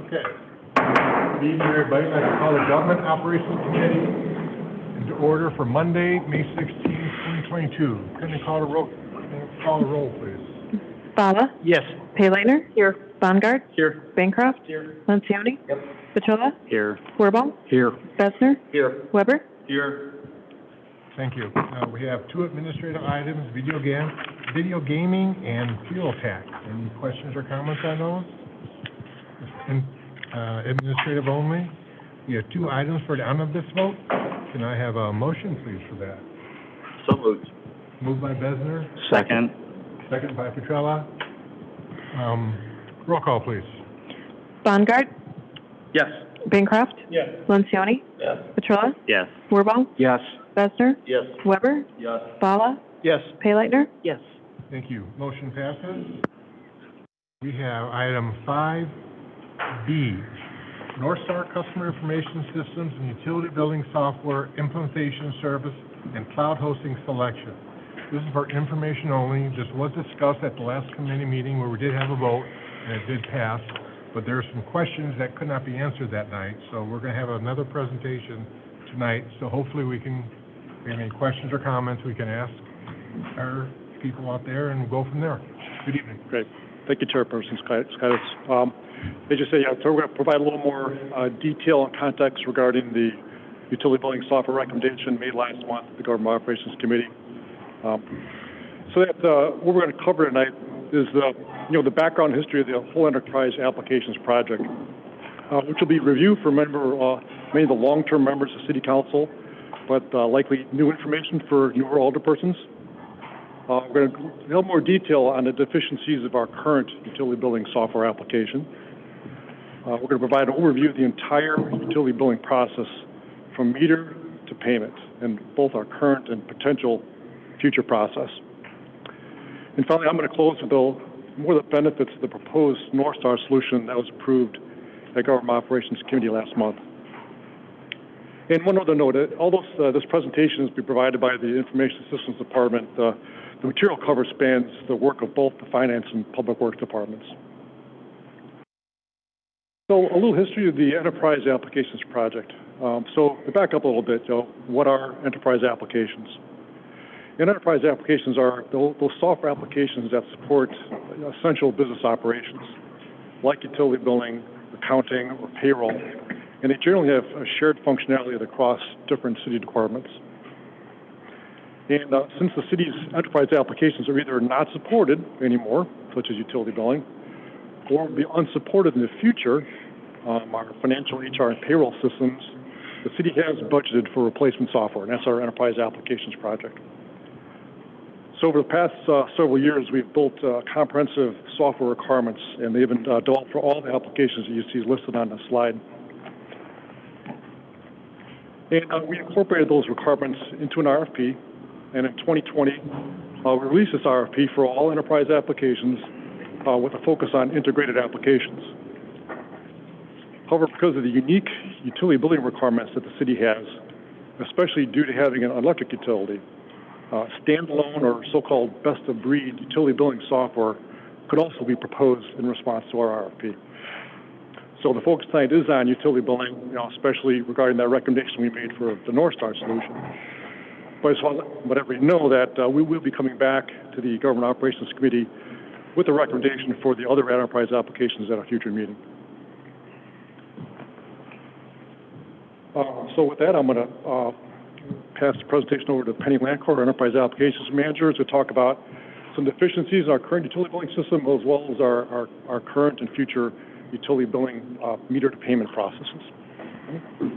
Okay. Good evening, everybody. I'd like to call the Government Operations Committee into order for Monday, May 16, 2022. Can you call the roll, please? Bala? Yes. Paylaner? Here. Bongard? Here. Bancroft? Here. Lencioni? Yep. Petrola? Here. Wirball? Here. Bessner? Here. Weber? Here. Thank you. We have two administrative items, video gaming and fuel tax. Any questions or comments on those? Administrative only. We have two items for the omnibus vote. Can I have a motion, please, for that? So moved. Moved by Besner. Second. Second by Petrella. Roll call, please. Bongard? Yes. Bancroft? Yes. Lencioni? Yes. Petrola? Yes. Wirball? Yes. Bessner? Yes. Weber? Yes. Bala? Yes. Paylaner? Yes. Thank you. Motion passes. We have item 5B, North Star Customer Information Systems and Utility Billing Software Implementation Service and Cloud Hosting Selection. This is for information only. This was discussed at the last committee meeting where we did have a vote and it did pass, but there are some questions that could not be answered that night. So we're going to have another presentation tonight. So hopefully we can, if we have any questions or comments, we can ask our people out there and we'll go from there. Good evening. Great. Thank you, Chairperson Skydis. As you say, so we're going to provide a little more detail and context regarding the utility billing software recommendation made last month at the Government Operations Committee. So that what we're going to cover tonight is the background history of the whole enterprise applications project, which will be reviewed for many of the long-term members of City Council, but likely new information for newer alderpersons. We're going to have more detail on the deficiencies of our current utility billing software application. We're going to provide an overview of the entire utility billing process from meter to payment in both our current and potential future process. And finally, I'm going to close with more of the benefits of the proposed North Star solution that was approved at Government Operations Committee last month. And one other note, although this presentation is provided by the Information Systems Department, the material cover spans the work of both the Finance and Public Works Departments. So a little history of the Enterprise Applications Project. So to back up a little bit, what are enterprise applications? And enterprise applications are those software applications that support essential business operations, like utility billing, accounting, or payroll. And they generally have a shared functionality across different city departments. And since the city's enterprise applications are either not supported anymore, such as utility billing, or will be unsupported in the future, our financial, HR, and payroll systems, the city has budgeted for replacement software, and that's our enterprise applications project. So over the past several years, we've built comprehensive software requirements, and they've been developed for all the applications that you see listed on the slide. And we incorporated those requirements into an RFP, and in 2020, we released this RFP for all enterprise applications with a focus on integrated applications. However, because of the unique utility billing requirements that the city has, especially due to having an electric utility, standalone or so-called best-of-breed utility billing software could also be proposed in response to our RFP. So the focus tonight is on utility billing, especially regarding that recommendation we made for the North Star solution. But I just want to let everybody know that we will be coming back to the Government Operations Committee with a recommendation for the other enterprise applications at a future meeting. So with that, I'm going to pass the presentation over to Penny Lancourt, our Enterprise Applications Manager, to talk about some deficiencies in our current utility billing system, as well as our current and future utility billing meter to payment processes. Good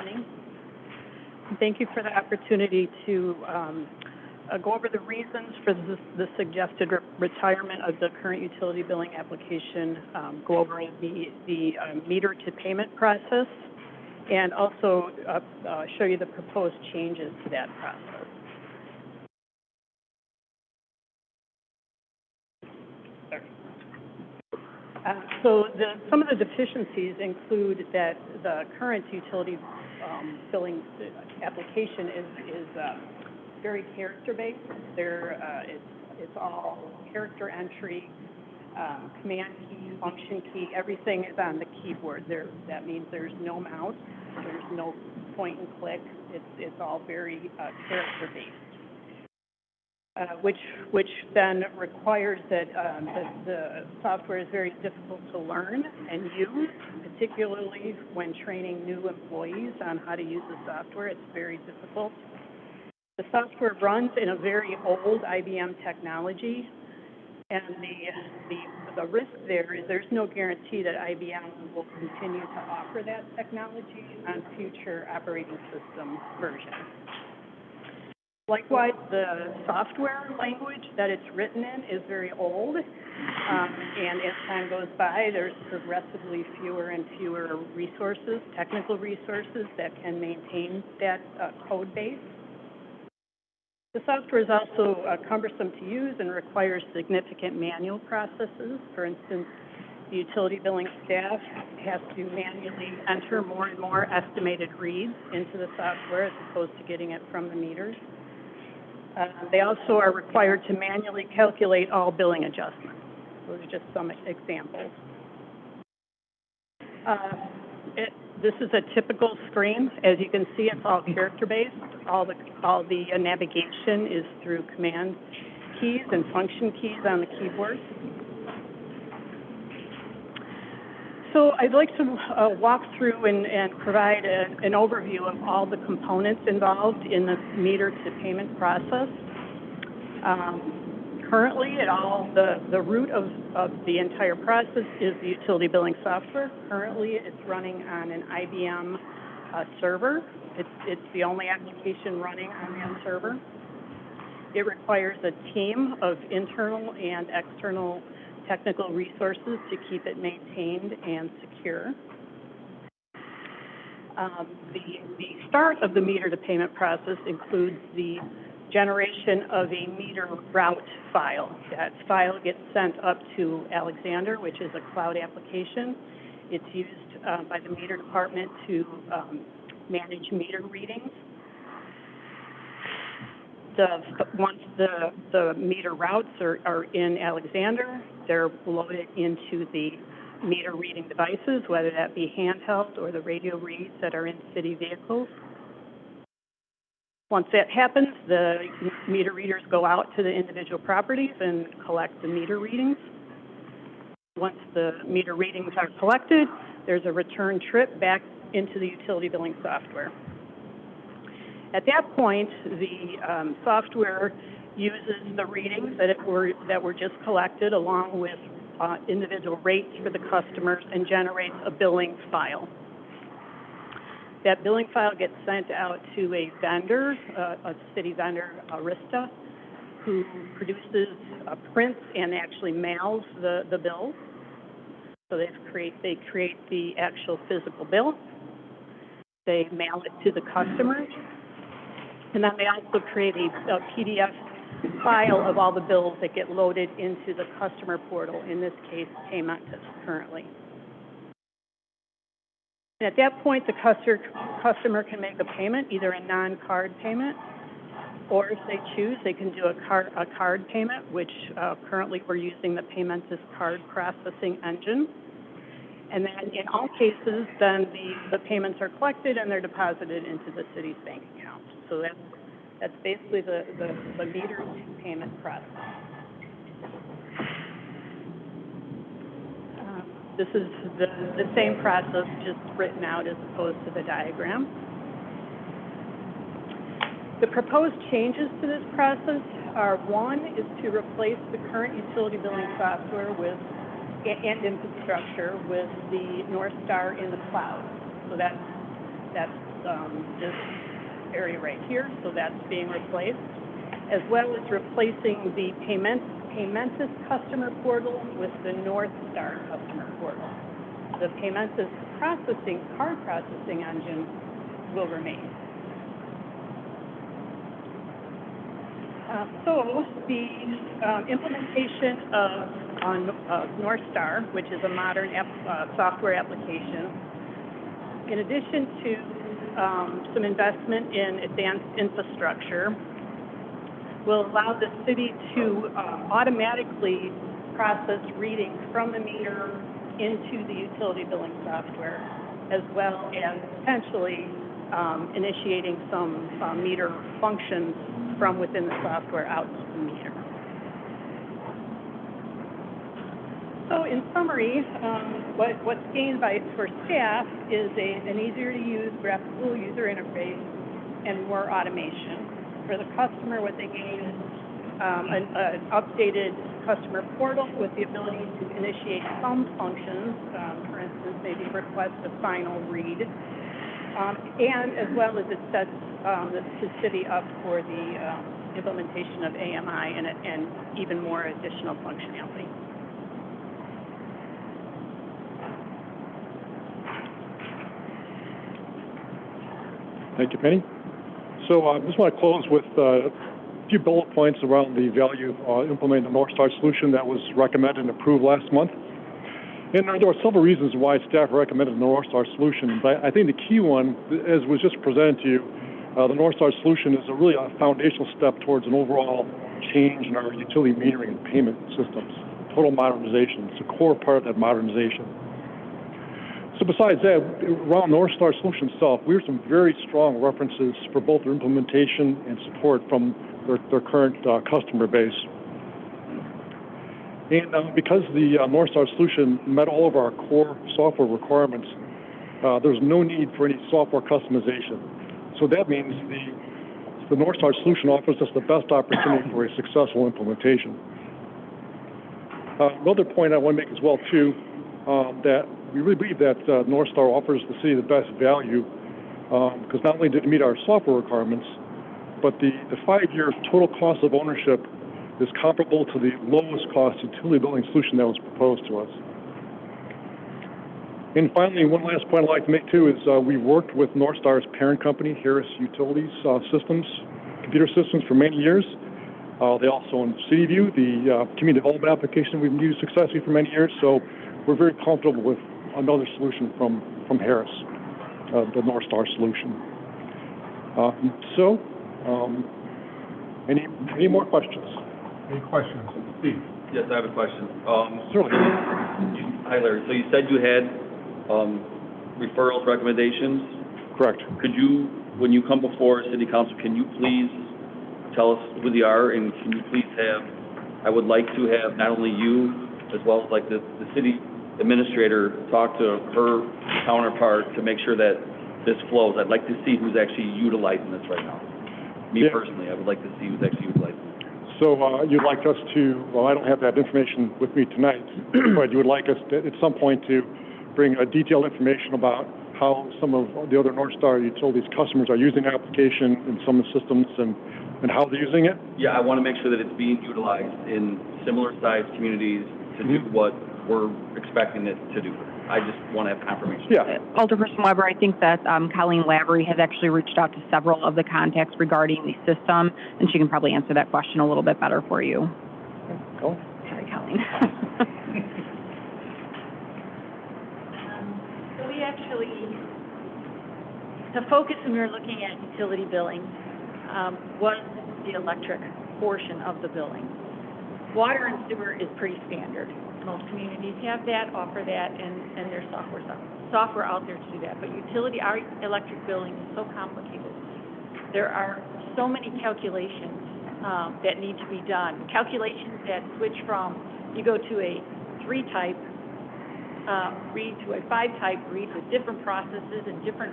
evening. Thank you for the opportunity to go over the reasons for the suggested retirement of the current utility billing application, go over the meter to payment process, and also show you the proposed changes to that process. So some of the deficiencies include that the current utility billing application is very character-based. It's all character entry, command keys, function key, everything is on the keyboard. That means there's no mouse, there's no point and click. It's all very character-based. Which then requires that the software is very difficult to learn and use, particularly when training new employees on how to use the software. It's very difficult. The software runs in a very old IBM technology, and the risk there is there's no guarantee that IBM will continue to offer that technology on future operating system versions. Likewise, the software language that it's written in is very old, and as time goes by, there's progressively fewer and fewer resources, technical resources, that can maintain that code base. The software is also cumbersome to use and requires significant manual processes. For instance, the utility billing staff has to manually enter more and more estimated reads into the software as opposed to getting it from the meters. They also are required to manually calculate all billing adjustments. Those are just some examples. This is a typical screen. As you can see, it's all character-based. All the navigation is through command keys and function keys on the keyboard. So I'd like to walk through and provide an overview of all the components involved in the meter to payment process. Currently, the root of the entire process is the utility billing software. Currently, it's running on an IBM server. It's the only application running on that server. It requires a team of internal and external technical resources to keep it maintained and secure. The start of the meter to payment process includes the generation of a meter route file. That file gets sent up to Alexander, which is a cloud application. It's used by the meter department to manage meter readings. Once the meter routes are in Alexander, they're loaded into the meter reading devices, whether that be handheld or the radio reads that are in city vehicles. Once that happens, the meter readers go out to the individual properties and collect the meter readings. Once the meter readings are collected, there's a return trip back into the utility billing software. At that point, the software uses the readings that were just collected along with individual rates for the customers and generates a billing file. That billing file gets sent out to a vendor, a city vendor, Arista, who produces prints and actually mails the bill. So they create the actual physical bill. They mail it to the customers. And then they also create a PDF file of all the bills that get loaded into the customer portal, in this case, Paymentus currently. And at that point, the customer can make a payment, either a non-card payment, or if they choose, they can do a card payment, which currently we're using the Paymentus card processing engine. And then in all cases, then the payments are collected and they're deposited into the city's bank account. So that's basically the meter to payment process. This is the same process, just written out as opposed to the diagram. The proposed changes to this process are, one, is to replace the current utility billing software and infrastructure with the North Star in the cloud. So that's this area right here. So that's being replaced, as well as replacing the Paymentus customer portal with the North Star customer portal. The Paymentus card processing engine will remain. So the implementation of North Star, which is a modern software application, in addition to some investment in advanced infrastructure, will allow the city to automatically process readings from the meter into the utility billing software, as well as potentially initiating some meter functions from within the software out to the meter. So in summary, what's gained for staff is an easier to use graphical user interface and more automation. For the customer, what they gain is an updated customer portal with the ability to initiate some functions, for instance, maybe request a final read, and as well as it sets the city up for the implementation of AMI and even more additional functionality. Thank you, Penny. So I just want to close with a few bullet points around the value of implementing the North Star solution that was recommended and approved last month. And there were several reasons why staff recommended the North Star solution, but I think the key one, as was just presented to you, the North Star solution is really a foundational step towards an overall change in our utility metering and payment systems, total modernization. It's a core part of that modernization. So besides that, around North Star solution itself, we have some very strong references for both their implementation and support from their current customer base. And because the North Star solution met all of our core software requirements, there's no need for any software customization. So that means the North Star solution offers us the best opportunity for a successful implementation. Another point I want to make as well, too, that we really believe that North Star offers the city the best value because not only did it meet our software requirements, but the 5-year total cost of ownership is comparable to the lowest cost utility billing solution that was proposed to us. And finally, one last point I'd like to make too is we worked with North Star's parent company, Harris Utilities Systems, computer systems for many years. They also own CityView, the community development application we've used successfully for many years. So we're very comfortable with another solution from Harris, the North Star solution. Any more questions? Any questions? Steve? Yes, I have a question. Certainly. Hi, Larry. So you said you had referrals, recommendations. Correct. Could you, when you come before City Council, can you please tell us who they are, and can you please have, I would like to have not only you, as well as like the city administrator talk to her counterpart to make sure that this flows. I'd like to see who's actually utilizing this right now. Me personally, I would like to see who's actually utilizing it. So you'd like us to, well, I don't have that information with me tonight, but you would like us to, at some point to bring detailed information about how some of the other North Star Utilities customers are using the application and some of the systems and how they're using it? Yeah, I want to make sure that it's being utilized in similar-sized communities to do what we're expecting it to do. I just want to have confirmation. Yeah. Alderperson Weber, I think that Colleen Lavery has actually reached out to several of the contacts regarding the system, and she can probably answer that question a little bit better for you. Cool. Sorry, Colleen. So we actually, the focus when we were looking at utility billing was the electric portion of the billing. Water and sewer is pretty standard. Most communities have that, offer that, and there's software out there to do that. But utility, our electric billing is so complicated. There are so many calculations that need to be done. Calculations that switch from, you go to a 3-type read to a 5-type read with different processes and different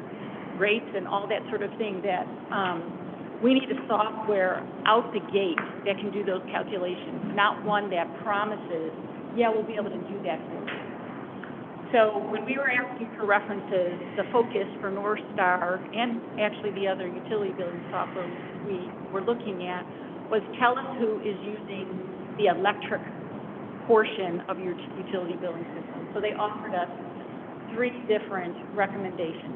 rates and all that sort of thing that we need a software out the gate that can do those calculations, not one that promises, yeah, we'll be able to do that for you. So when we were asking for references, the focus for North Star and actually the other utility billing software we were looking at was tell us who is using the electric portion of your utility billing system. So they offered us 3 different recommendations.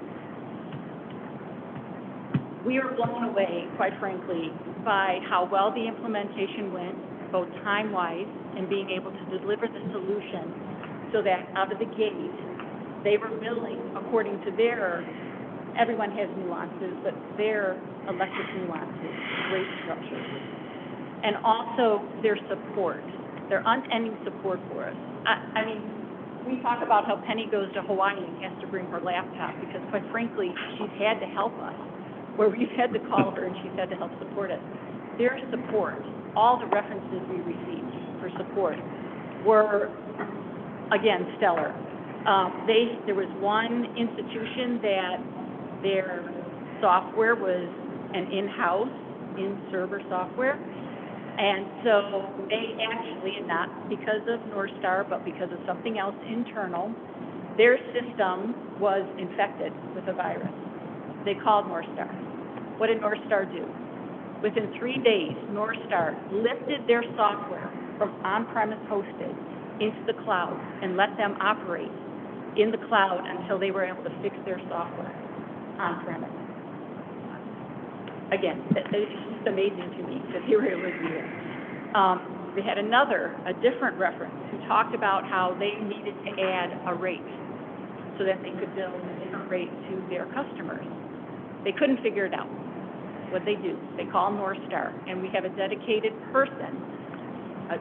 We were blown away, quite frankly, by how well the implementation went, both time-wise and being able to deliver the solution so that out of the gate, they were billing according to their, everyone has nuances, but their electric nuances, rate structures, and also their support. their unending support for us. I mean, we talk about how Penny goes to Hawaii and has to bring her laptop because, quite frankly, she's had to help us, where we've had to call her and she's had to help support us. Their support, all the references we received for support were, again, stellar. There was one institution that their software was an in-house, in-server software, and so they actually, and not because of North Star, but because of something else internal, their system was infected with a virus. They called North Star. What did North Star do? Within 3 days, North Star lifted their software from on-premise hosted into the cloud and let them operate in the cloud until they were able to fix their software on-premise. Again, it's just amazing to me that they were able to do it. We had a different reference who talked about how they needed to add a rate so that they could bill a different rate to their customers. They couldn't figure it out. What they do, they call North Star, and we have a dedicated person, a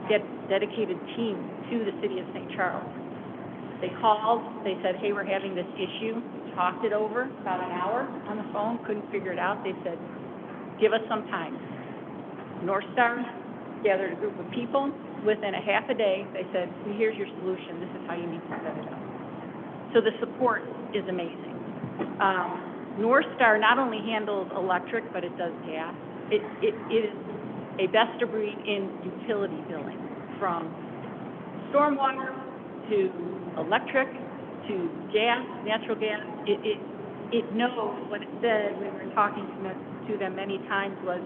dedicated team to the city of St. Charles. They called, they said, hey, we're having this issue, talked it over about an hour on the phone, couldn't figure it out. They said, give us some time. North Star gathered a group of people. Within a half a day, they said, here's your solution. This is how you need to set it up. So the support is amazing. North Star not only handles electric, but it does gas. It is a best of breed in utility billing, from stormwater to electric to gas, natural gas. It knows what it said when we were talking to them many times was,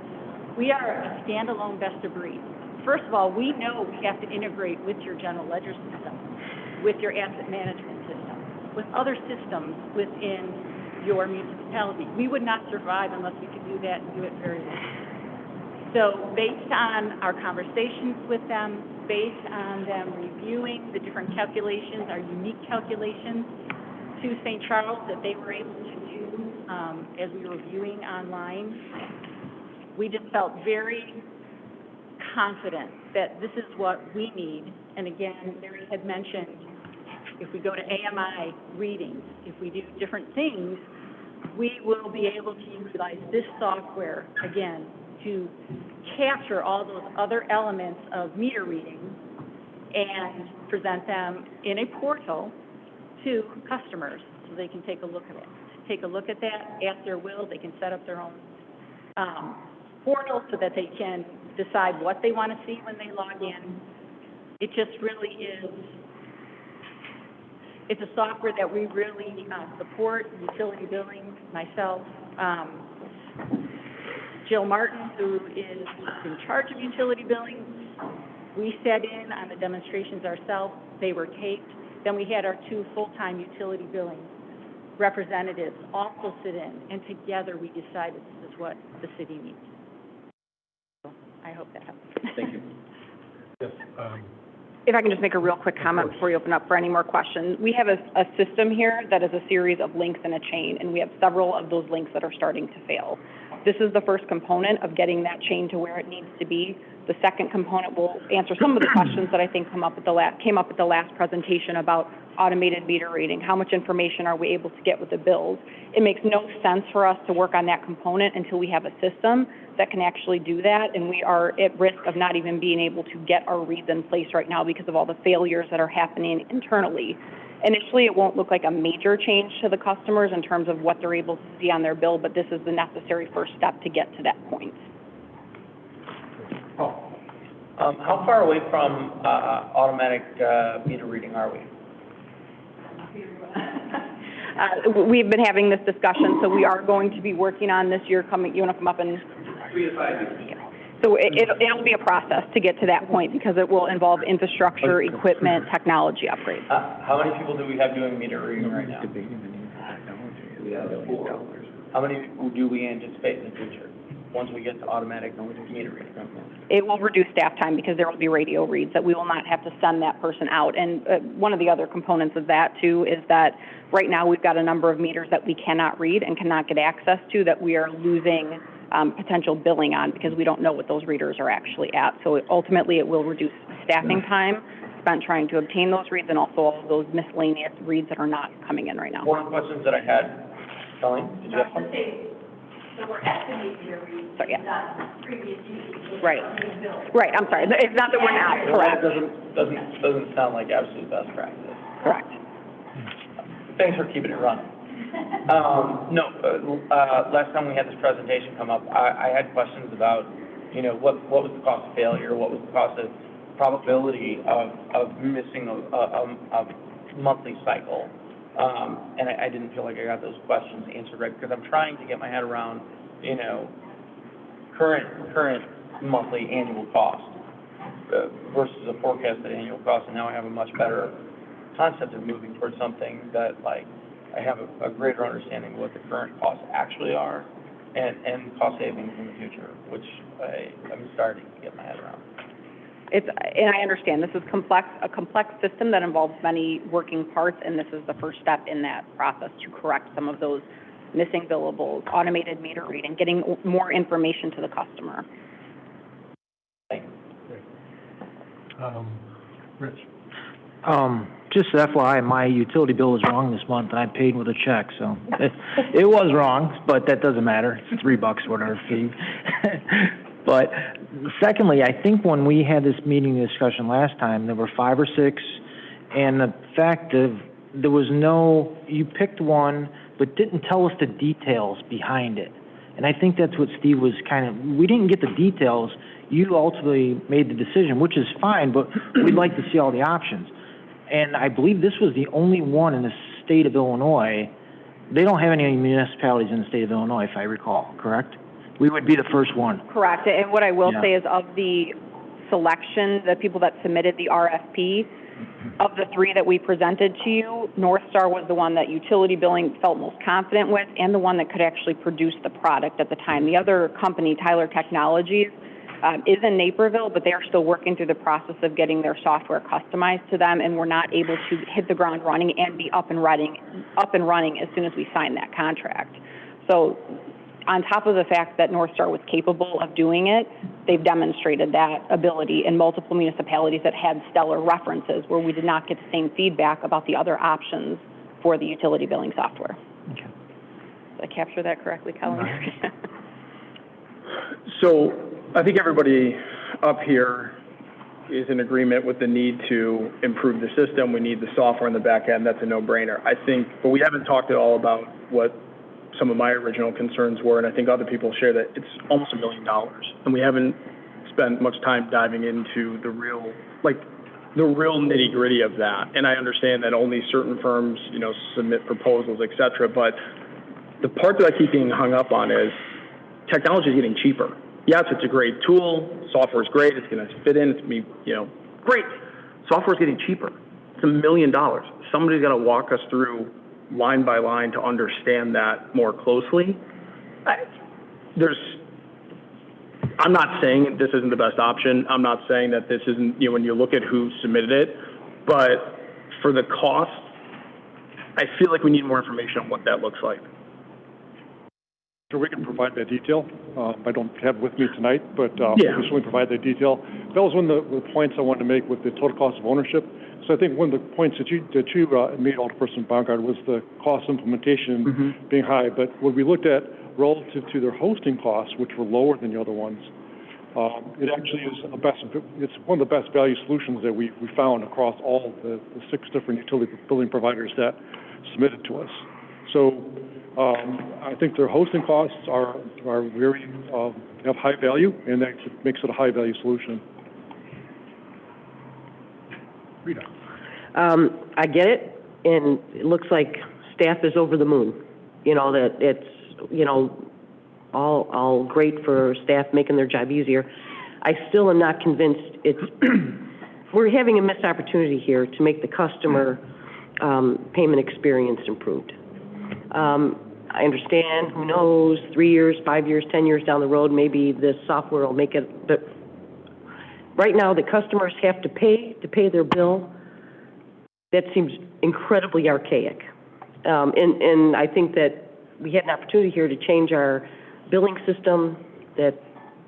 we are a standalone best of breed. First of all, we know we have to integrate with your general ledger system, with your asset management system, with other systems within your municipality. We would not survive unless we could do that and do it very well. So based on our conversations with them, based on them reviewing the different calculations, our unique calculations to St. Charles that they were able to do as we were viewing online, we just felt very confident that this is what we need. And again, Mary had mentioned, if we go to AMI readings, if we do different things, we will be able to utilize this software, again, to capture all those other elements of meter readings and present them in a portal to customers so they can take a look at it. Take a look at that at their will. They can set up their own portal so that they can decide what they want to see when they log in. It just really is, it's a software that we really support, utility billing, myself, Jill Martin, who is in charge of utility billing. We sat in on the demonstrations ourselves. They were taped. Then we had our 2 full-time utility billing representatives also sit in, and together we decided this is what the city needs. So I hope that helps. Thank you. Yes, If I can just make a real quick comment before you open up for any more questions. We have a system here that is a series of links in a chain, and we have several of those links that are starting to fail. This is the first component of getting that chain to where it needs to be. The second component will answer some of the questions that I think came up at the last presentation about automated meter reading. How much information are we able to get with the bills? It makes no sense for us to work on that component until we have a system that can actually do that, and we are at risk of not even being able to get our reads in place right now because of all the failures that are happening internally. Initially, it won't look like a major change to the customers in terms of what they're able to see on their bill, but this is the necessary first step to get to that point. How far away from automatic meter reading are we? We've been having this discussion, so we are going to be working on this year coming. You want to come up and? 3 to 5 years. Yeah. So it'll be a process to get to that point because it will involve infrastructure, equipment, technology upgrades. How many people do we have doing meter reading right now? We have 4. How many do we anticipate in the future once we get to automatic meter reading? It will reduce staff time because there will be radio reads that we will not have to send that person out. And one of the other components of that, too, is that right now we've got a number of meters that we cannot read and cannot get access to that we are losing potential billing on because we don't know what those readers are actually at. So ultimately it will reduce staffing time spent trying to obtain those reads and also all of those miscellaneous reads that are not coming in right now. One of the questions that I had, Colleen, did you have something? So we're estimating your reads, So, yeah. not previous usage. Right. Right, I'm sorry. It's not that we're not, Well, that correct. doesn't sound like absolute best practice. Correct. Thanks for keeping it running. Last time we had this presentation come up, I had questions about, what was the cost of failure, what was the cost of probability of missing a monthly cycle. And I didn't feel like I got those questions answered right, because I'm trying to get my head around, current monthly annual cost versus a forecasted annual cost, and now I have a much better concept of moving towards something that, like, I have a greater understanding of what the current costs actually are and cost savings in the future, which I'm starting to get my head around. And I understand, this is a complex system that involves many working parts, and this is the first step in that process to correct some of those missing billables, automated meter reading, getting more information to the customer. Thanks. Rich? Just FYI, my utility bill was wrong this month, and I paid with a check, so it was wrong, but that doesn't matter. It's $3 whatever fee. But secondly, I think when we had this meeting discussion last time, there were 5 or 6, and the fact of there was no, you picked one, but didn't tell us the details behind it. And I think that's what Steve was we didn't get the details. You ultimately made the decision, which is fine, but we'd like to see all the options. And I believe this was the only one in the state of Illinois. They don't have any municipalities in the state of Illinois, if I recall, correct? We would be the first one. Correct. And what I will say is of the selection, the people that submitted the RFP, of the 3 that we presented to you, North Star was the one that utility billing felt most confident with and the one that could actually produce the product at the time. The other company, Tyler Technologies, is in Naperville, but they are still working through the process of getting their software customized to them, and we're not able to hit the ground running and be up and running as soon as we sign that contract. So on top of the fact that North Star was capable of doing it, they've demonstrated that ability in multiple municipalities that had stellar references where we did not get the same feedback about the other options for the utility billing software. Okay. Did I capture that correctly, Colleen? So I think everybody up here is in agreement with the need to improve the system. We need the software in the back end. That's a no-brainer. I think, but we haven't talked at all about what some of my original concerns were, and I think other people share that it's almost $1 million, and we haven't spent much time diving into the real nitty-gritty of that. And I understand that only certain firms, submit proposals, et cetera, but the part that I keep being hung up on is technology is getting cheaper. Yes, it's a great tool. Software is great. It's going to fit in. It's going to be, great. Software is getting cheaper. It's $1 million. Somebody's got to walk us through line by line to understand that more closely. I'm not saying this isn't the best option. I'm not saying that this isn't, when you look at who submitted it, but for the cost, I feel like we need more information on what that looks like. Sure, we can provide that detail. I don't have it with me tonight, but we can certainly provide that detail. That was one of the points I wanted to make with the total cost of ownership. So I think one of the points that you made, Alderperson Baumgart, was the cost implementation being high. But when we looked at relative to their hosting costs, which were lower than the other ones, it actually is it's one of the best value solutions that we found across all the 6 different utility billing providers that submitted to us. So I think their hosting costs are very have high value, and that makes it a high value solution. Rita? I get it, and it looks like staff is over the moon. That it's, all great for staff making their job easier. I still am not convinced we're having a missed opportunity here to make the customer payment experience improved. I understand, who knows, 3 years, 5 years, 10 years down the road, maybe this software will make it, but right now the customers have to pay their bill. That seems incredibly archaic. And I think that we had an opportunity here to change our billing system that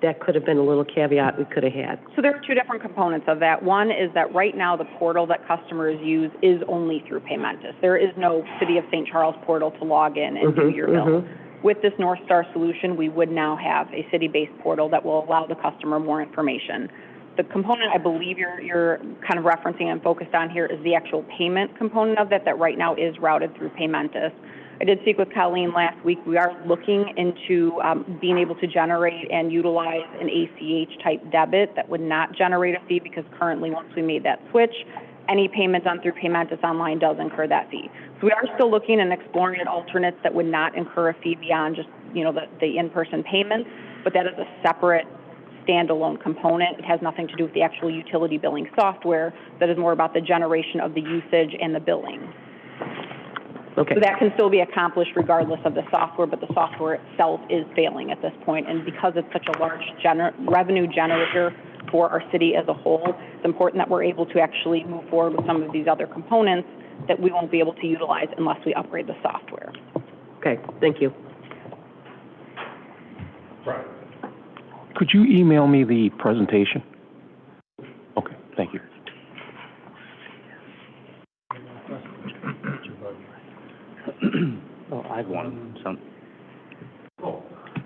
that could have been a little caveat we could have had. So there are two different components of that. One is that right now the portal that customers use is only through Paymentus. There is no City of St. Charles portal to log in and do your bill. With this North Star solution, we would now have a city-based portal that will allow the customer more information. The component I believe you're kind of referencing and focused on here is the actual payment component of that right now is routed through Paymentus. I did speak with Colleen last week. We are looking into being able to generate and utilize an ACH type debit that would not generate a fee, because currently once we made that switch, any payment done through Paymentus online does incur that fee. So we are still looking and exploring at alternates that would not incur a fee beyond just, the in-person payments, but that is a separate standalone component. It has nothing to do with the actual utility billing software. That is more about the generation of the usage and the billing. Okay. So that can still be accomplished regardless of the software, but the software itself is failing at this point. And because it's such a large revenue generator for our city as a whole, it's important that we're able to actually move forward with some of these other components that we won't be able to utilize unless we upgrade the software. Okay, thank you. Right. Could you email me the presentation? Okay, thank you. Well, I have one.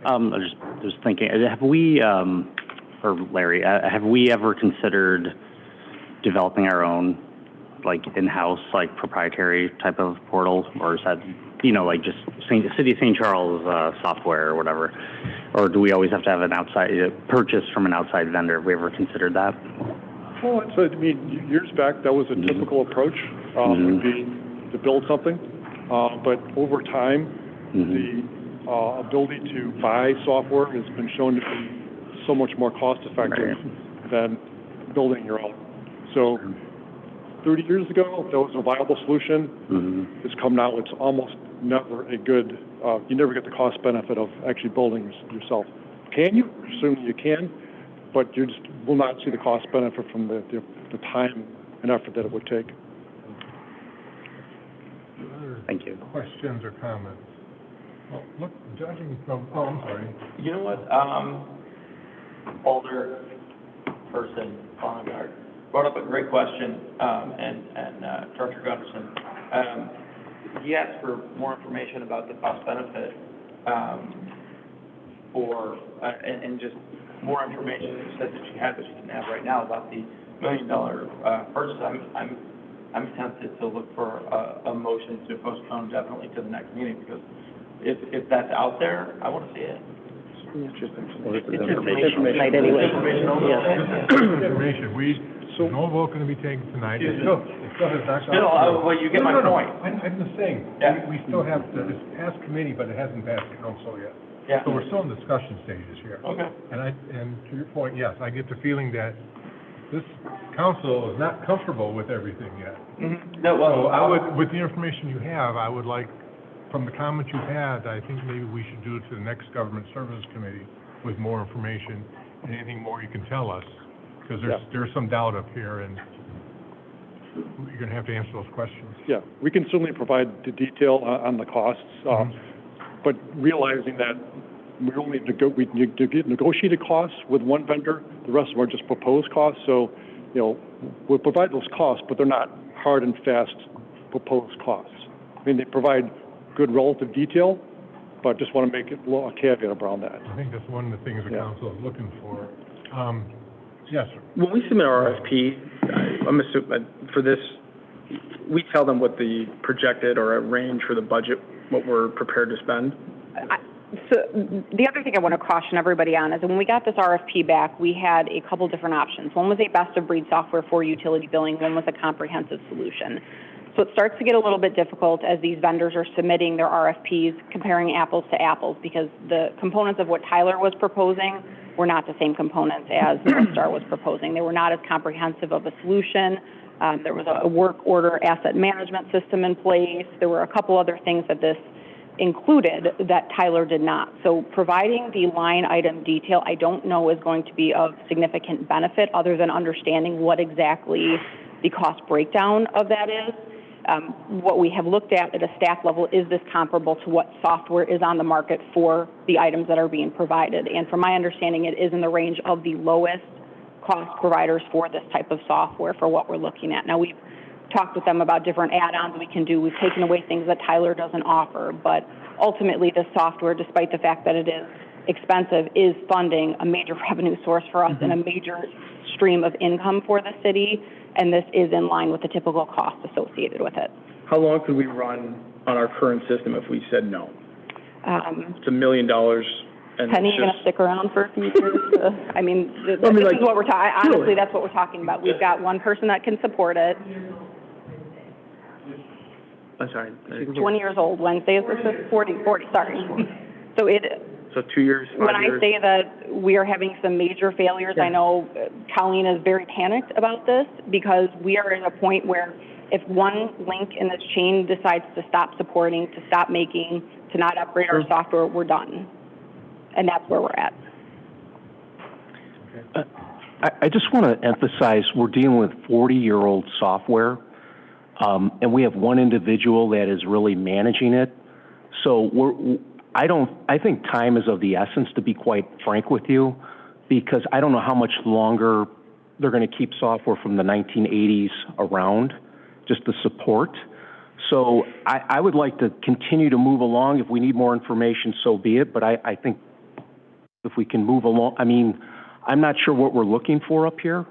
I was just thinking, have we, or Larry, have we ever considered developing our own, like, in-house, like, proprietary type of portal, or is that, like, just City of St. Charles software or whatever, or do we always have to have an outside purchase from an outside vendor? Have we ever considered that? Well, years back, that was a typical approach, would be to build something. But over time, the ability to buy software has been shown to be so much more cost-effective than building your own. So 30 years ago, that was a viable solution. It's come now, it's almost never a good, you never get the cost benefit of actually building yourself. Can you? Assuming you can, but you just will not see the cost benefit from the time and effort that it would take. Thank you. Questions or comments? Well, look, judging from, I'm sorry. You know what, older person, Bonagard, brought up a great question, and Director Gunderson. He asked for more information about the cost benefit, and just more information that you said that you had that you didn't have right now about the $1 million purchase. I'm tempted to look for a motion to postpone definitely to the next meeting, because if that's out there, I want to see it. It's just information tonight anyway. Information. No vote going to be taken tonight. It still has not gone. Well, you get my point. I'm just saying, we still have to, it's passed committee, but it hasn't passed council yet. Yeah. So we're still in discussion stages here. Okay. And to your point, yes, I get the feeling that this council is not comfortable with everything yet. No, well, So I would, with the information you have, I would like, from the comments you've had, I think maybe we should do it to the next government services committee with more information, and anything more you can tell us, because there's some doubt up here, and you're going to have to answer those questions. Yeah, we can certainly provide the detail on the costs, but realizing that we only negotiated costs with one vendor, the rest of them are just proposed costs. So, we'll provide those costs, but they're not hard and fast proposed costs. I mean, they provide good relative detail, but just want to make it a caveat around that. I think that's one of the things the council is looking for. Yes, sir. When we submit our RFP, I'm assuming for this, we tell them what the projected or a range for the budget, what we're prepared to spend. So the other thing I want to caution everybody on is that when we got this RFP back, we had a couple different options. One was a best-of-breed software for utility billing. One was a comprehensive solution. So it starts to get a little bit difficult as these vendors are submitting their RFPs, comparing apples to apples, because the components of what Tyler was proposing were not the same components as North Star was proposing. They were not as comprehensive of a solution. There was a work order asset management system in place. There were a couple other things that this included that Tyler did not. So providing the line item detail, I don't know is going to be of significant benefit other than understanding what exactly the cost breakdown of that is. What we have looked at a staff level, is this comparable to what software is on the market for the items that are being provided? And from my understanding, it is in the range of the lowest cost providers for this type of software for what we're looking at. Now, we've talked with them about different add-ons we can do. We've taken away things that Tyler doesn't offer, but ultimately this software, despite the fact that it is expensive, is funding a major revenue source for us and a major stream of income for the city, and this is in line with the typical cost associated with it. How long could we run on our current system if we said no? It's $1 million. And Penny, you going to stick around for a few years? I mean, this is what we're talking, honestly, that's what we're talking about. We've got one person that can support it. I'm sorry. 20 years old. Wednesday is the 40, sorry. So So 2 years, 5 years? when I say that we are having some major failures, I know Colleen is very panicked about this because we are at a point where if one link in this chain decides to stop supporting, to stop making, to not upgrade our software, we're done. And that's where we're at. I just want to emphasize we're dealing with 40-year-old software, and we have one individual that is really managing it. So I think time is of the essence, to be quite frank with you, because I don't know how much longer they're going to keep software from the 1980s around, just the support. So I would like to continue to move along. If we need more information, so be it. But I think if we can move along, I mean, I'm not sure what we're looking for up here.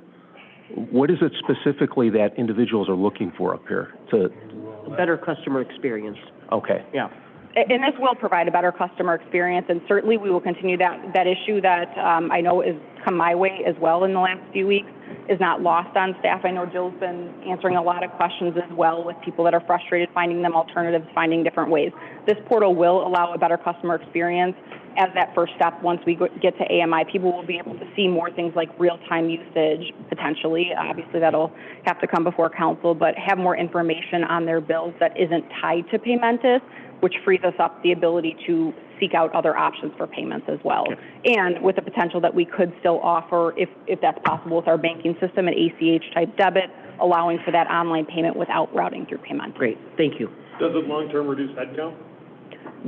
What is it specifically that individuals are looking for up here? A better customer experience. Okay. Yeah. And this will provide a better customer experience, and certainly we will continue that issue that I know has come my way as well in the last few weeks is not lost on staff. I know Jill's been answering a lot of questions as well with people that are frustrated, finding them alternatives, finding different ways. This portal will allow a better customer experience as that first step. Once we get to AMI, people will be able to see more things like real-time usage, potentially. Obviously, that'll have to come before council, but have more information on their bills that isn't tied to Paymentus, which frees us up the ability to seek out other options for payments as well. Okay. And with the potential that we could still offer, if that's possible with our banking system, an ACH-type debit, allowing for that online payment without routing through Paymentus. Great, thank you. Does it long-term reduce headcount?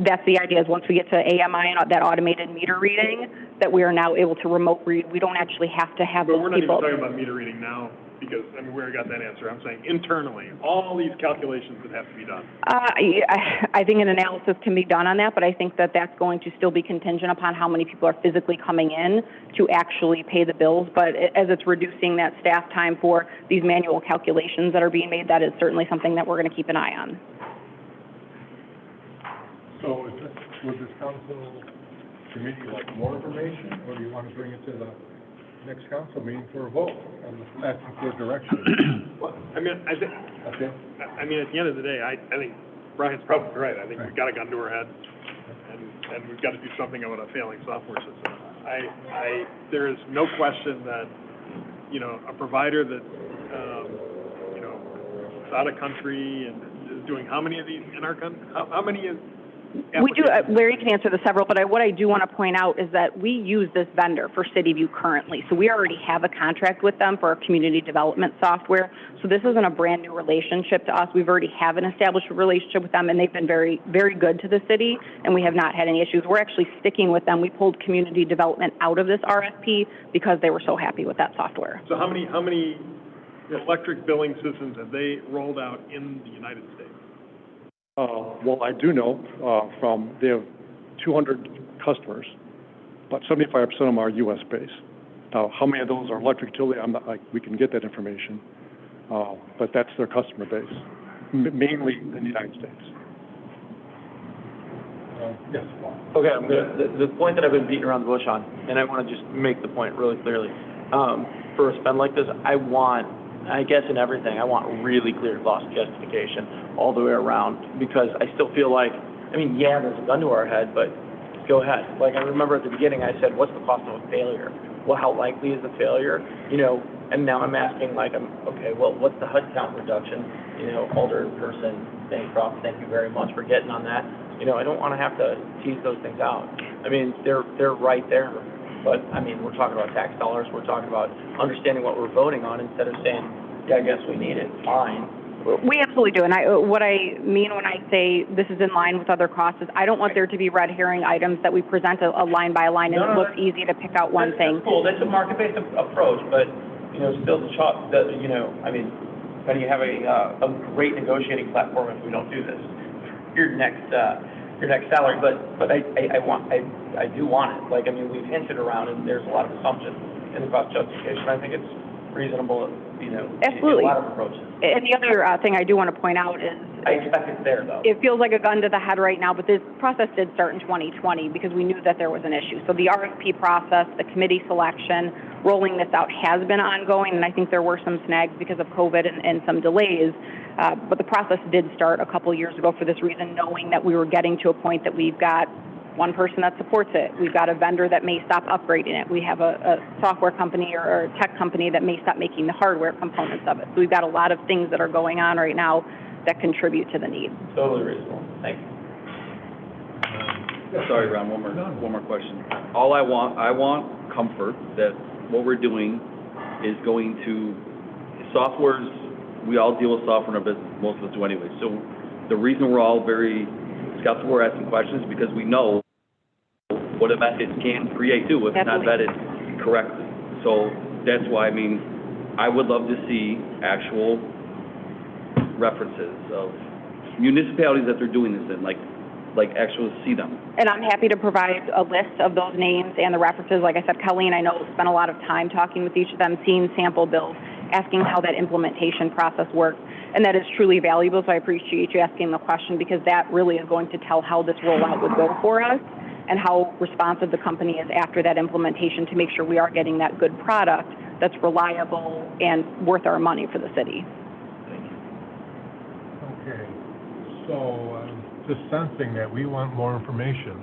That's the idea, is once we get to AMI and that automated meter reading, that we are now able to remote read. We don't actually have to have those people. But we're not even talking about meter reading now, because, I mean, we already got that answer. I'm saying internally, all these calculations that have to be done. I think an analysis can be done on that, but I think that that's going to still be contingent upon how many people are physically coming in to actually pay the bills. But as it's reducing that staff time for these manual calculations that are being made, that is certainly something that we're going to keep an eye on. So would this council committee like more information, or do you want to bring it to the next council meeting for a vote on asking for direction? Well, I mean, I think, Okay. I mean, at the end of the day, I think Brian's probably right. I think we've got a gun to our head, and we've got to do something about a failing software system. There is no question that, you know, a provider that, you know, is out of country and is doing how many of these in our country? How many is? We do, Larry can answer the several, but what I do want to point out is that we use this vendor for CityView currently. So we already have a contract with them for our community development software. So this isn't a brand new relationship to us. We've already have an established relationship with them, and they've been very, very good to the city, and we have not had any issues. We're actually sticking with them. We pulled community development out of this RFP because they were so happy with that software. So how many electric billing systems have they rolled out in the United States? Well, I do know they have 200 customers, but 75% of them are U.S.-based. Now, how many of those are electric utility? We can get that information, but that's their customer base, mainly in the United States. Yes. Okay, the point that I've been beating around the bush on, and I want to just make the point really clearly. For a spend like this, I guess in everything, I want really clear cost justification all the way around, because I still feel like, I mean, yeah, there's a gun to our head, but go ahead. Like, I remember at the beginning I said, what's the cost of a failure? Well, how likely is the failure? You know, and now I'm asking, like, okay, well, what's the HUD count reduction? You know, Alderperson Bancroft, thank you very much for getting on that. You know, I don't want to have to tease those things out. I mean, they're right there. But, I mean, we're talking about tax dollars. We're talking about understanding what we're voting on instead of saying, yeah, I guess we need it, fine. We absolutely do, and what I mean when I say this is in line with other costs is I don't want there to be red herring items that we present a line by line and it looks easy to pick out one thing. That's cool, that's a market-based approach, but, still then you have a great negotiating platform if we don't do this. Your next salary, but I do want it. We've hinted around and there's a lot of assumptions in the cost justification. I think it's reasonable, Absolutely. in a lot of approaches. And the other thing I do want to point out is I expect it's there, though. it feels like a gun to the head right now, but this process did start in 2020 because we knew that there was an issue. So the RFP process, the committee selection, rolling this out has been ongoing, and I think there were some snags because of COVID and some delays. But the process did start a couple years ago for this reason, knowing that we were getting to a point that we've got one person that supports it. We've got a vendor that may stop upgrading it. We have a software company or a tech company that may stop making the hardware components of it. So we've got a lot of things that are going on right now that contribute to the need. Totally reasonable. Thank you. Sorry, Ron, one more question. I want comfort that what we're doing is going to, software's, we all deal with software in our business, most of us do anyway. So the reason we're all very skeptical, we're asking questions, because we know what a message can create too if not vetted correctly. So that's why, I would love to see actual references of municipalities that they're doing this in, like actually see them. And I'm happy to provide a list of those names and the references. Like I said, Colleen, I know, spent a lot of time talking with each of them, seeing sample bills, asking how that implementation process works. And that is truly valuable, so I appreciate you asking the question because that really is going to tell how this rollout would go for us and how responsive the company is after that implementation to make sure we are getting that good product that's reliable and worth our money for the city. Okay, so just sensing that we want more information,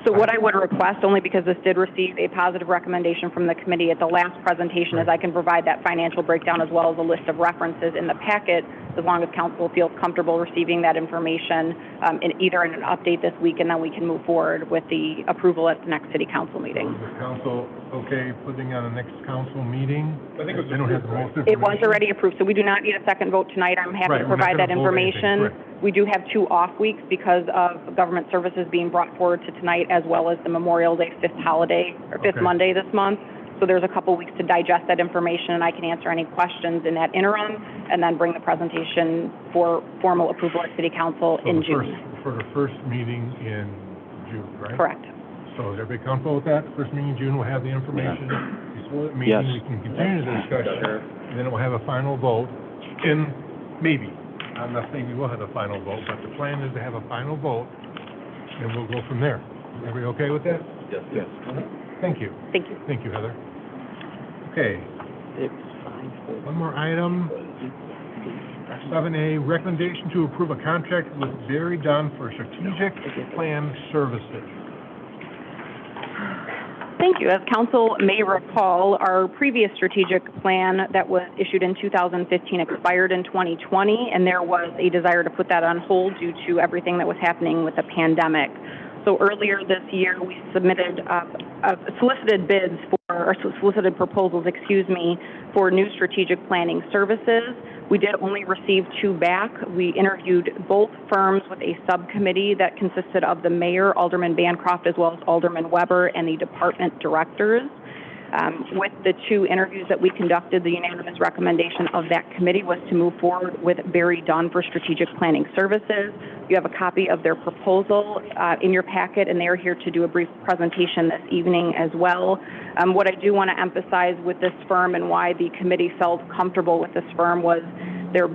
So what I would request, only because this did receive a positive recommendation from the committee at the last presentation, is I can provide that financial breakdown as well as a list of references in the packet, as long as council feels comfortable receiving that information in an update this week, and then we can move forward with the approval at the next city council meeting. Is the council okay putting on the next council meeting? I think they don't have the most information. It was already approved, so we do not need a second vote tonight. I'm happy to provide that information. We do have 2 off weeks because of government services being brought forward to tonight, as well as the Memorial Day 5th holiday, or 5th Monday this month. So there's a couple weeks to digest that information, and I can answer any questions in that interim, and then bring the presentation for formal approval at City Council in June. For the first meeting in June, right? Correct. So is everybody comfortable with that? First meeting in June, we'll have the information. Before the meeting, we can continue the discussion, and then we'll have a final vote in maybe. I'm not saying we will have a final vote, but the plan is to have a final vote, and we'll go from there. Everybody okay with that? Yes. Yes. Thank you. Thank you. Thank you, Heather. Okay. One more item. 7A, recommendation to approve a contract with Barry Dunn for strategic plan services. Thank you. As council may recall, our previous strategic plan that was issued in 2015 expired in 2020, and there was a desire to put that on hold due to everything that was happening with the pandemic. So earlier this year, we submitted solicited proposals, for new strategic planning services. We did only receive 2 back. We interviewed both firms with a subcommittee that consisted of the mayor, Alderman Bancroft, as well as Alderman Weber, and the department directors. With the 2 interviews that we conducted, the unanimous recommendation of that committee was to move forward with Barry Dunn for strategic planning services. You have a copy of their proposal in your packet, and they are here to do a brief presentation this evening as well. What I do want to emphasize with this firm and why the committee felt comfortable with this firm was their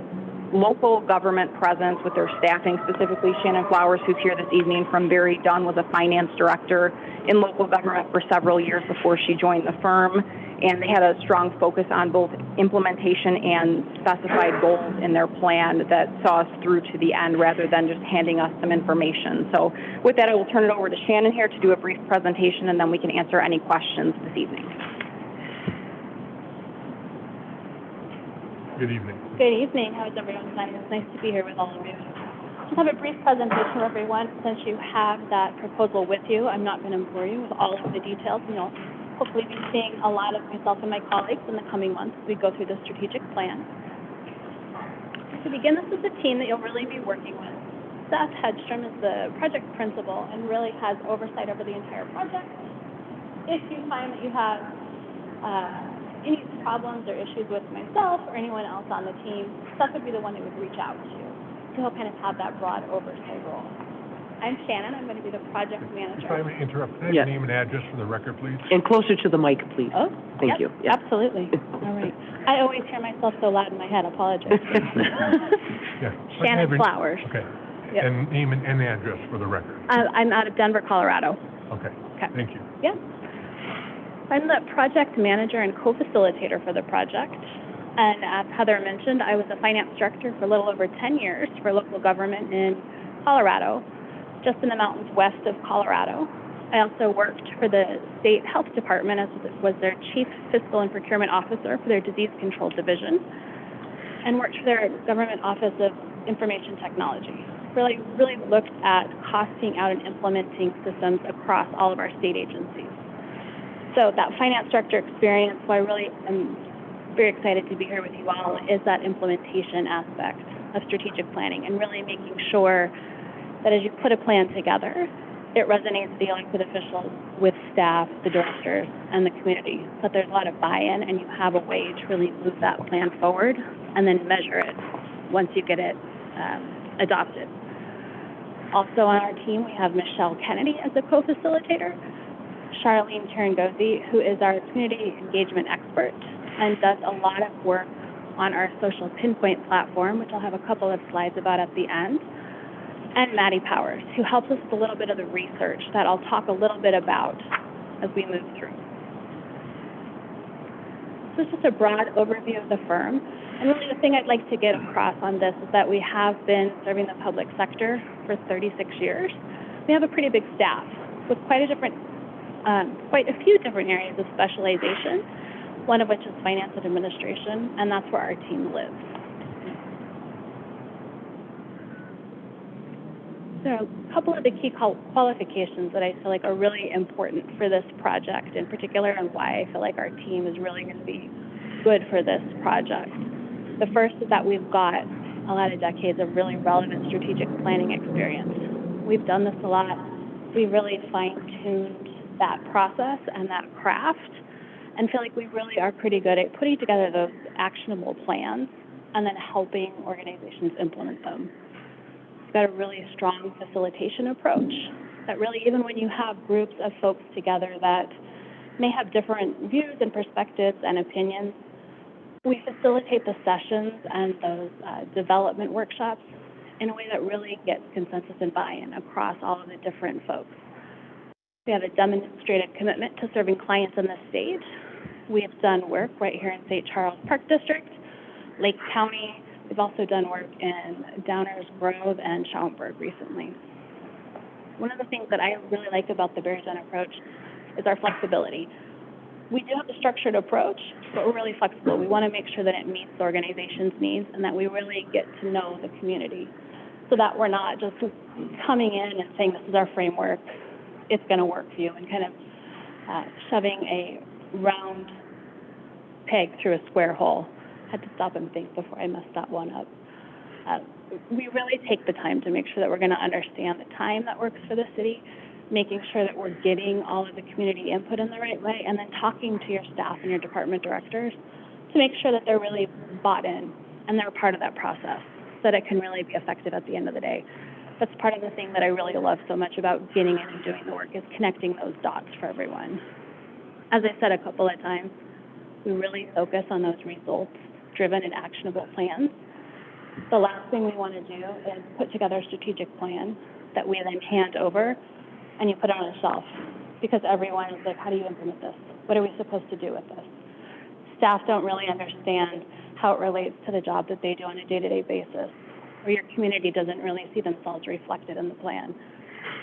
local government presence with their staffing, specifically Shannon Flowers, who's here this evening from Barry Dunn, was a finance director in local government for several years before she joined the firm, and they had a strong focus on both implementation and specified goals in their plan that saw us through to the end rather than just handing us some information. So with that, I will turn it over to Shannon here to do a brief presentation, and then we can answer any questions this evening. Good evening. Good evening. How is everyone tonight? It's nice to be here with all of you. Just have a brief presentation for everyone. Since you have that proposal with you, I'm not going to bore you with all of the details. You'll hopefully be seeing a lot of myself and my colleagues in the coming months as we go through the strategic plan. To begin, this is a team that you'll really be working with. Seth Hedstrom is the project principal and really has oversight over the entire project. If you find that you have any problems or issues with myself or anyone else on the team, Seth would be the one that would reach out to. So he'll kind of have that broad oversight role. I'm Shannon. I'm going to be the project manager. If I may interrupt, can I have your name and address for the record, please? And closer to the mic, please. Oh, Thank yep, you. Yeah. absolutely. All right. I always hear myself so loud in my head. Apologize. Yeah. Shannon Flowers. Okay. Yep. And name and address for the record. I'm out of Denver, Colorado. Okay. Okay. Thank you. Yeah. I'm the project manager and co-facilitator for the project. And as Heather mentioned, I was a finance director for a little over 10 years for local government in Colorado, just in the mountains west of Colorado. I also worked for the state health department as was their chief fiscal and procurement officer for their disease control division, and worked for their government office of information technology. Really looked at costing out and implementing systems across all of our state agencies. So that finance director experience, why I really am very excited to be here with you all, is that implementation aspect of strategic planning and really making sure that as you put a plan together, it resonates with the elected officials, with staff, the directors, and the community, so that there's a lot of buy-in and you have a way to really move that plan forward and then measure it once you get it adopted. Also on our team, we have Michelle Kennedy as the co-facilitator, Charlene Tarangosi, who is our community engagement expert and does a lot of work on our social Pinpoint platform, which I'll have a couple of slides about at the end, and Maddie Powers, who helps us with a little bit of the research that I'll talk a little bit about as we move through. So this is just a broad overview of the firm. And really the thing I'd like to get across on this is that we have been serving the public sector for 36 years. We have a pretty big staff with quite a few different areas of specialization, one of which is finance and administration, and that's where our team lives. There are a couple of the key qualifications that I feel like are really important for this project in particular, and why I feel like our team is really going to be good for this project. The first is that we've got a lot of decades of really relevant strategic planning experience. We've done this a lot. We've really fine-tuned that process and that craft, and feel like we really are pretty good at putting together those actionable plans and then helping organizations implement them. We've got a really strong facilitation approach that really, even when you have groups of folks together that may have different views and perspectives and opinions, we facilitate the sessions and those development workshops in a way that really gets consensus and buy-in across all of the different folks. We have a demonstrated commitment to serving clients in the state. We have done work right here in St.Charles Park District, Lake County. We've also done work in Downers Grove and Schaumburg recently. One of the things that I really like about the Bears Den approach is our flexibility. We do have a structured approach, but we're really flexible. We want to make sure that it meets the organization's needs and that we really get to know the community, so that we're not just coming in and saying, this is our framework, it's going to work for you, and kind of shoving a round peg through a square hole. I had to stop and think before I messed that one up. We really take the time to make sure that we're going to understand the time that works for the city, making sure that we're getting all of the community input in the right way, and then talking to your staff and your department directors to make sure that they're really bought in and they're part of that process, so that it can really be effective at the end of the day. That's part of the thing that I really love so much about getting in and doing the work, is connecting those dots for everyone. As I said a couple of times, we really focus on those results-driven and actionable plans. The last thing we want to do is put together a strategic plan that we then hand over and you put it on a shelf, because everyone is like, how do you implement this? What are we supposed to do with this? Staff don't really understand how it relates to the job that they do on a day-to-day basis, or your community doesn't really see themselves reflected in the plan.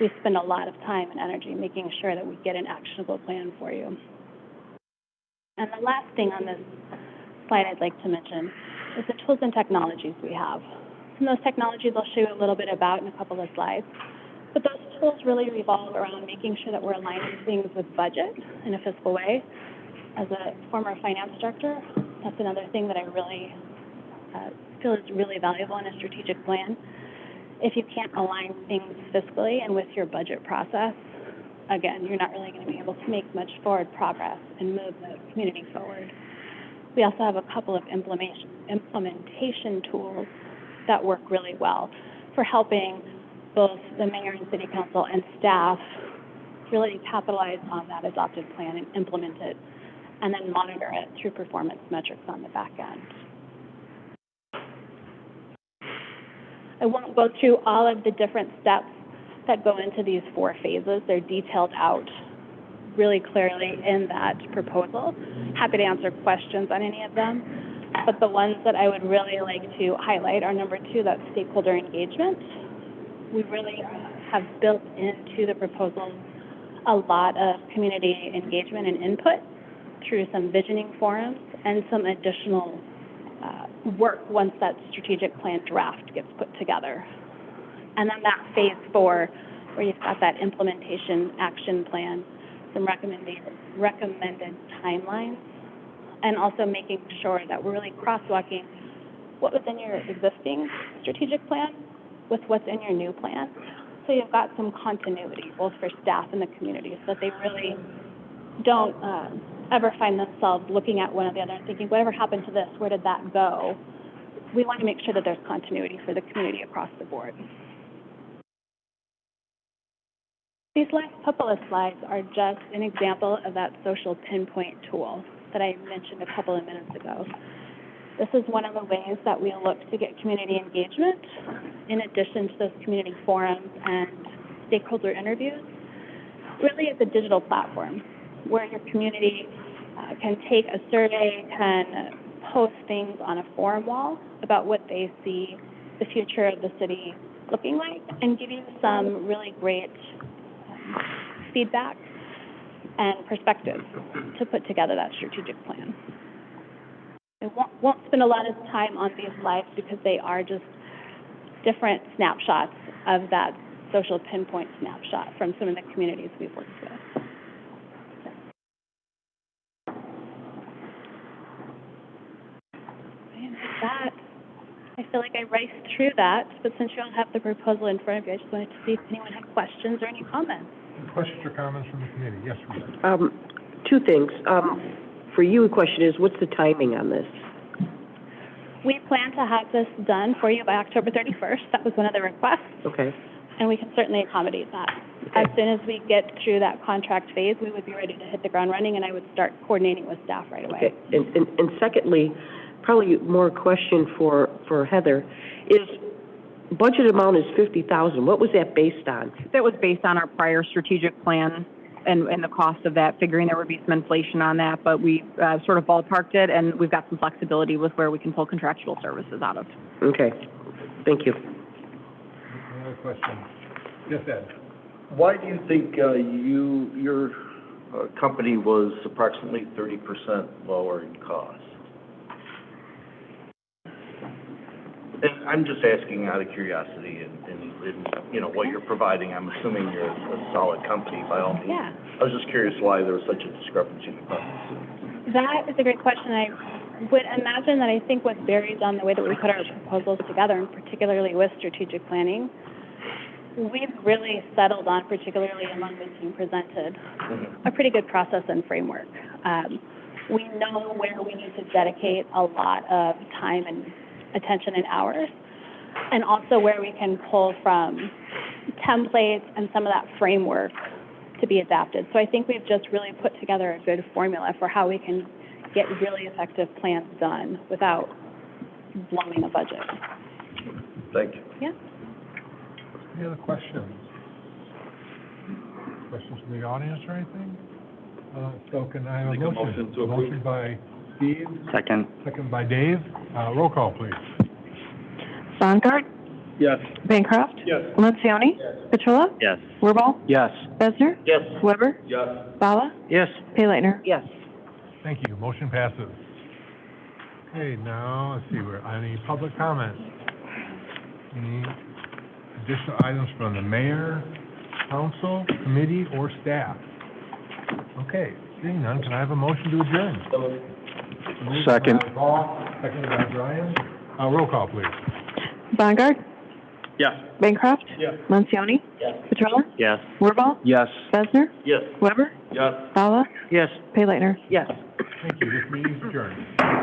We spend a lot of time and energy making sure that we get an actionable plan for you. And the last thing on this slide I'd like to mention is the tools and technologies we have. And those technologies I'll show you a little bit about in a couple of slides. But those tools really revolve around making sure that we're aligning things with budget in a fiscal way. As a former finance director, that's another thing that I really feel is really valuable in a strategic plan. If you can't align things fiscally and with your budget process, again, you're not really going to be able to make much forward progress and move the community forward. We also have a couple of implementation tools that work really well for helping both the mayor and city council and staff really capitalize on that adopted plan and implement it, and then monitor it through performance metrics on the back end. I won't go through all of the different steps that go into these 4 phases. They're detailed out really clearly in that proposal. Happy to answer questions on any of them, but the ones that I would really like to highlight are number 2, that's stakeholder engagement. We really have built into the proposal a lot of community engagement and input through some visioning forums and some additional work once that strategic plan draft gets put together. And then that phase 4, where you've got that implementation action plan, some recommended timelines, and also making sure that we're really crosswalking what was in your existing strategic plan with what's in your new plan. So you've got some continuity, both for staff and the community, so that they really don't ever find themselves looking at one or the other and thinking, whatever happened to this, where did that go? We want to make sure that there's continuity for the community across the board. These last couple of slides are just an example of that social pinpoint tool that I mentioned a couple of minutes ago. This is one of the ways that we look to get community engagement, in addition to those community forums and stakeholder interviews. Really, it's a digital platform where your community can take a survey, can post things on a forum wall about what they see the future of the city looking like, and give you some really great feedback and perspective to put together that strategic plan. I won't spend a lot of time on these slides because they are just different snapshots of that social pinpoint snapshot from some of the communities we've worked with. And with that, I feel like I raced through that, but since you all have the proposal in front of you, I just wanted to see if anyone had questions or any comments. Questions or comments from the committee? Yes, Rita. 2 things. For you, the question is, what's the timing on this? We plan to have this done for you by October 31st. That was one of the requests. Okay. And we can certainly accommodate that. Okay. As soon as we get through that contract phase, we would be ready to hit the ground running, and I would start coordinating with staff right away. Okay. And secondly, probably more question for Heather, is budget amount is $50,000. What was that based on? That was based on our prior strategic plan and the cost of that, figuring there would be some inflation on that, but we sort of ballparked it, and we've got some flexibility with where we can pull contractual services out of. Okay. Thank you. Any other questions? Yes, Ed. Why do you think your company was approximately 30% lower in cost? And I'm just asking out of curiosity, and you know what you're providing. I'm assuming you're a solid company by all means. Yeah. I was just curious why there was such a discrepancy in the cost. That is a great question. I would imagine that I think what varies on the way that we put our proposals together, and particularly with strategic planning, we've really settled on, particularly among the team presented, a pretty good process and framework. We know where we need to dedicate a lot of time and attention and hours, and also where we can pull from templates and some of that framework to be adapted. So I think we've just really put together a good formula for how we can get really effective plans done without blowing a budget. Thank you. Yeah. Any other questions? Questions from the audience or anything? So can I have a motion? Motion by Steve. Second. Second by Dave. Roll call, please. Songard? Yes. Bancroft? Yes. Lencioni? Petrola? Yes. Wirball? Yes. Besner? Yes. Weber? Yes. Bala? Yes. Payleitner? Yes. Thank you. Motion passes. Okay, now, let's see, any public comments? Any additional items from the mayor, council, committee, or staff? Okay, seeing none, can I have a motion to adjourn? Second. Moved by Paul, seconded by Brian. Roll call, please. Bongard? Yes. Bancroft? Yes. Montioni? Yes. Petrella? Yes. Wirball? Yes. Besner? Yes. Weber? Yes. Fowler? Yes. Pay Lightner? Yes. Thank you. This meeting is adjourned.